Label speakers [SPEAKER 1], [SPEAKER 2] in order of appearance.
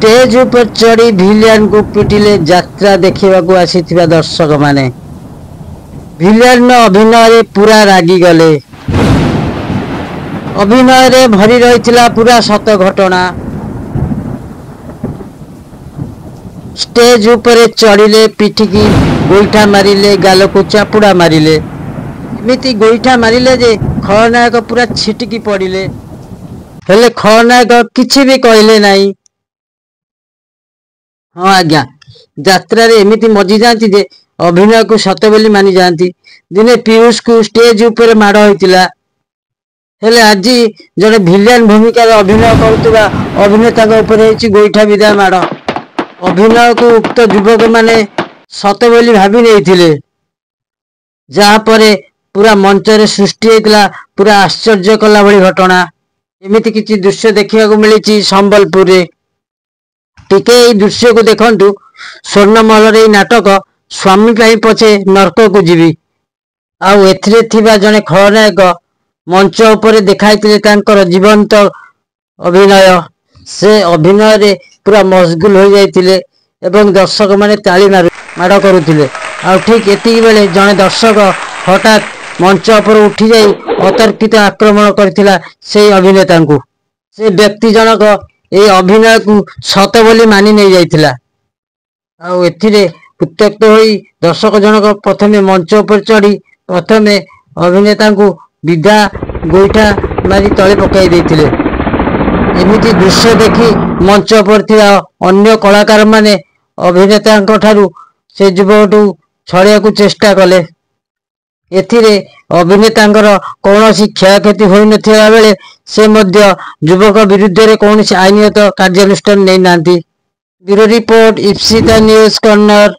[SPEAKER 1] Stage ऊपर चढ़ी villain को पिटिले यात्रा देखा आसीथिबा दर्शक माने भिलियन अभिनय पूरा रागी गले। अभिनय रे भरी रही पूरा सत घटना। स्टेज ऊपर चढ़िले पिटिकी गोईठा मारिले गाल को चापुड़ा मारिले एमिति गोईठा मारिले जे खलनायक पूरा छिटिकी पड़िले हेले खलनायक किछि भी कहले नहीं। हाँ आज्ञा यात्रा रे एमिति मजी जाती जे अभिनय को सत बोली मानि जाती। दिने पीयूष को स्टेज ऊपर माड़ होइतिला हेले आज जड़े भिलियन भूमिकार अभिनय करुवा अभिनेता गोईठा विदा माड़। अभिनय को उक्त युवक माने सत बोली भाभी नहीं जहाँपर पूरा मंच रे सृष्टि होता पूरा आश्चर्य कला भली घटना। एमिति किछि दृश्य देखा मिली संबलपुर रे। टिके এই दृश्य को देखंतु स्वर्णमहल रे नाटक स्वामी पाई पछे नरक को जीवी आउ एथिरे थिबा जने खलनायक मंच उपरे देखाइतिले तांकर जीवंत अभिनय। से अभिनय रे पूरा मशगुल हो जाइतिले एवं दर्शक माने ताली माड़ करुतिले। आ ठीक एतिकी बेले जने दर्शक हठात मंच उपर उठी जाई अतर्कित आक्रमण करथिला से अभिनेता को। से व्यक्ति जनक ए अभिनय को सत बोली मानि नहीं जाइतिला। आउ एथिरे उत्त्यक्त होई दर्शक जनक प्रथमे मंच उपर चढ़ी प्रथमे अभिनेता को विधा गोईठा मारी तले पकाई देथिले। एमिति दृश्य देखी मंच पर थिया अन्य कलाकार माने अभिनेता ठारू से युवकटू छड़िया को चेष्टा कले। एथिरे अभिनेतांकर कौनसी क्षयक्षति होई नथिला बेले से मध्य युवक विरुद्ध रे कौनसी आईनगत कार्यानुष्ठान नहीं नांती। Bureau report Ipsita news corner.